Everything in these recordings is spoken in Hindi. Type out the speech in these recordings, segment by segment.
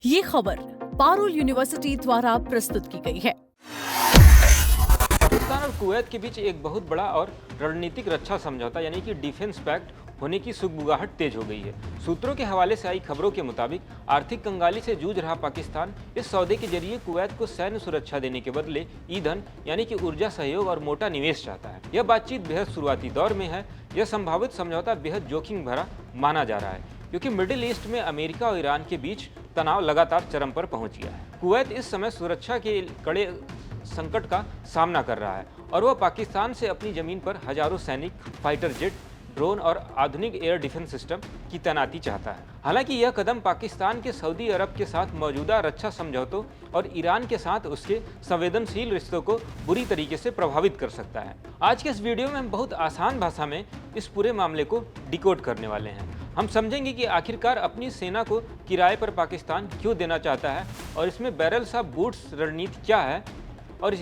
ये खबर पारुल यूनिवर्सिटी द्वारा प्रस्तुत की गई है। पाकिस्तान और कुवैत के बीच एक बहुत बड़ा और रणनीतिक रक्षा समझौता यानी कि डिफेंस पैक्ट होने की सुगबुगाहट तेज हो गई है। सूत्रों के हवाले से आई खबरों के मुताबिक आर्थिक कंगाली से जूझ रहा पाकिस्तान इस सौदे के जरिए कुवैत को सैन्य सुरक्षा देने के बदले ईंधन यानी कि ऊर्जा सहयोग और मोटा निवेश चाहता है। यह बातचीत बेहद शुरुआती दौर में है। यह संभावित समझौता बेहद जोखिम भरा माना जा रहा है क्योंकि मिडिल ईस्ट में अमेरिका और ईरान के बीच तनाव लगातार चरम पर पहुंच गया है। कुवैत इस समय सुरक्षा के कड़े संकट का सामना कर रहा है और वह पाकिस्तान से अपनी जमीन पर हजारों सैनिक, फाइटर जेट, ड्रोन और आधुनिक एयर डिफेंस सिस्टम की तैनाती चाहता है। हालांकि यह कदम पाकिस्तान के सऊदी अरब के साथ मौजूदा रक्षा समझौतों और ईरान के साथ उसके संवेदनशील रिश्तों को बुरी तरीके से प्रभावित कर सकता है। आज के इस वीडियो में हम बहुत आसान भाषा में इस पूरे मामले को डिकोड करने वाले हैं। हम समझेंगे कि आखिरकार अपनी सेना को किराए पर पाकिस्तान क्यों देना चाहता है और इसमें बैरल्स ऑफ बूट्स रणनीति क्या है और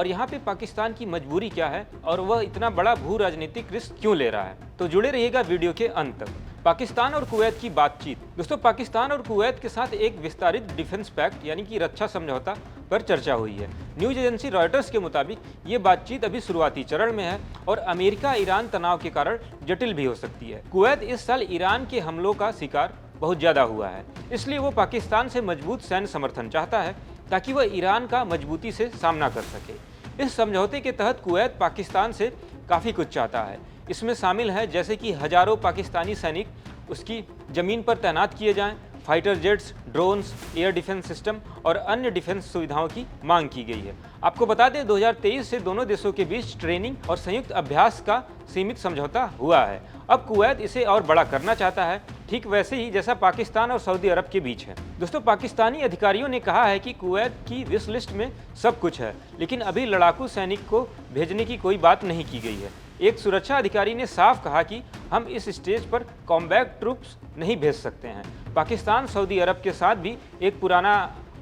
यहाँ पे पाकिस्तान की मजबूरी क्या है और वह इतना बड़ा भू राजनीतिक रिस्क क्यों ले रहा है। तो जुड़े रहिएगा वीडियो के अंत तक। पाकिस्तान और कुवैत की बातचीत। दोस्तों, पाकिस्तान और कुवैत के साथ एक विस्तारित डिफेंस पैक्ट यानी कि रक्षा समझौता पर चर्चा हुई है। न्यूज एजेंसी रॉयटर्स के मुताबिक ये बातचीत अभी शुरुआती चरण में है और अमेरिका ईरान तनाव के कारण जटिल भी हो सकती है। कुवैत इस साल ईरान के हमलों का शिकार बहुत ज्यादा हुआ है, इसलिए वो पाकिस्तान से मजबूत सैन्य समर्थन चाहता है ताकि वह ईरान का मजबूती से सामना कर सके। इस समझौते के तहत कुवैत पाकिस्तान से काफ़ी कुछ चाहता है। इसमें शामिल है जैसे कि हजारों पाकिस्तानी सैनिक उसकी ज़मीन पर तैनात किए जाएं, fighter jets, drones, air defence system और अन्य डिफेंस सुविधाओं की मांग की गई है। आपको बता दें 2023 से दोनों देशों के बीच ट्रेनिंग और संयुक्त अभ्यास का सीमित समझौता हुआ है। अब कुवैत इसे और बड़ा करना चाहता है, ठीक वैसे ही जैसा पाकिस्तान और सऊदी अरब के बीच है। दोस्तों, पाकिस्तानी अधिकारियों ने कहा है कि कुवैत की विश लिस्ट में सब कुछ है, लेकिन अभी लड़ाकू सैनिक को भेजने की कोई बात नहीं की गई है। एक सुरक्षा अधिकारी ने साफ कहा कि हम इस स्टेज पर कॉम्बैट ट्रूप्स नहीं भेज सकते हैं। पाकिस्तान सऊदी अरब के साथ भी एक पुराना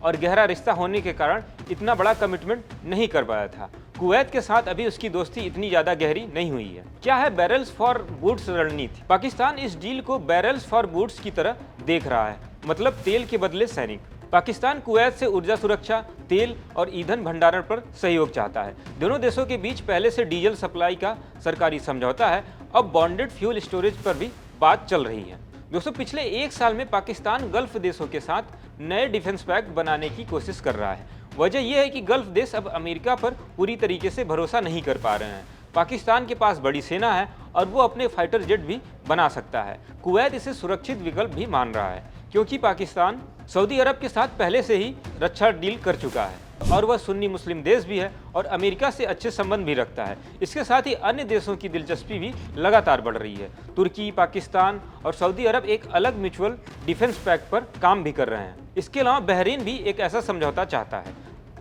और गहरा रिश्ता होने के कारण इतना बड़ा कमिटमेंट नहीं कर पाया था। कुवैत के साथ अभी उसकी दोस्ती इतनी ज्यादा गहरी नहीं हुई है। क्या है बैरल्स फॉर बूट्स रणनीति? पाकिस्तान इस डील को बैरल्स फॉर बूट्स की तरह देख रहा है, मतलब तेल के बदले सैनिक। पाकिस्तान कुवैत से ऊर्जा सुरक्षा, तेल और ईंधन भंडारण पर सहयोग चाहता है। दोनों देशों के बीच पहले से डीजल सप्लाई का सरकारी समझौता है। अब बॉन्डेड फ्यूल स्टोरेज पर भी बात चल रही है। दोस्तों, पिछले एक साल में पाकिस्तान गल्फ देशों के साथ नए डिफेंस पैक्ट बनाने की कोशिश कर रहा है। वजह यह है कि गल्फ देश अब अमेरिका पर पूरी तरीके से भरोसा नहीं कर पा रहे हैं। पाकिस्तान के पास बड़ी सेना है और वो अपने फाइटर जेट भी बना सकता है। कुवैत इसे सुरक्षित विकल्प भी मान रहा है क्योंकि पाकिस्तान सऊदी अरब के साथ पहले से ही रक्षा डील कर चुका है और वह सुन्नी मुस्लिम देश भी है और अमेरिका से अच्छे संबंध भी रखता है। इसके साथ ही अन्य देशों की दिलचस्पी भी लगातार बढ़ रही है। तुर्की, पाकिस्तान और सऊदी अरब एक अलग म्यूचुअल डिफेंस पैक्ट पर काम भी कर रहे हैं। इसके अलावा बहरीन भी एक ऐसा समझौता चाहता है,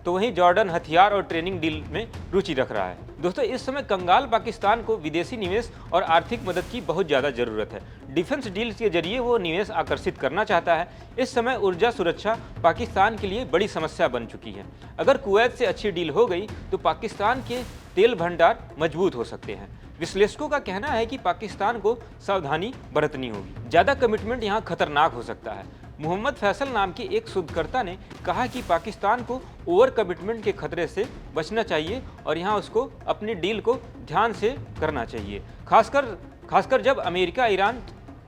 तो वहीं जॉर्डन हथियार और ट्रेनिंग डील में रुचि रख रहा है। दोस्तों, इस समय कंगाल पाकिस्तान को विदेशी निवेश और आर्थिक मदद की बहुत ज़्यादा ज़रूरत है। डिफेंस डील के जरिए वो निवेश आकर्षित करना चाहता है। इस समय ऊर्जा सुरक्षा पाकिस्तान के लिए बड़ी समस्या बन चुकी है। अगर कुवैत से अच्छी डील हो गई तो पाकिस्तान के तेल भंडार मजबूत हो सकते हैं। विश्लेषकों का कहना है कि पाकिस्तान को सावधानी बरतनी होगी। ज़्यादा कमिटमेंट यहाँ खतरनाक हो सकता है। मोहम्मद फैसल नाम के एक शोधकर्ता ने कहा कि पाकिस्तान को ओवर कमिटमेंट के खतरे से बचना चाहिए और यहाँ उसको अपनी डील को ध्यान से करना चाहिए। खासकर जब अमेरिका ईरान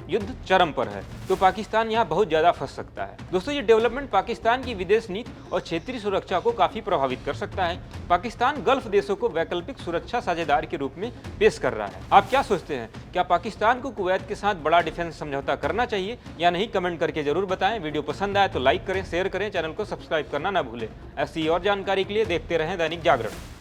युद्ध चरम पर है तो पाकिस्तान यहाँ बहुत ज़्यादा फंस सकता है। दोस्तों, ये डेवलपमेंट पाकिस्तान की विदेश नीति और क्षेत्रीय सुरक्षा को काफ़ी प्रभावित कर सकता है। पाकिस्तान गल्फ देशों को वैकल्पिक सुरक्षा साझेदार के रूप में पेश कर रहा है। आप क्या सोचते हैं? क्या पाकिस्तान को कुवैत के साथ बड़ा डिफेंस समझौता करना चाहिए या नहीं? कमेंट करके जरूर बताएं। वीडियो पसंद आए तो लाइक करें, शेयर करें, चैनल को सब्सक्राइब करना ना भूलें। ऐसी और जानकारी के लिए देखते रहें दैनिक जागरण।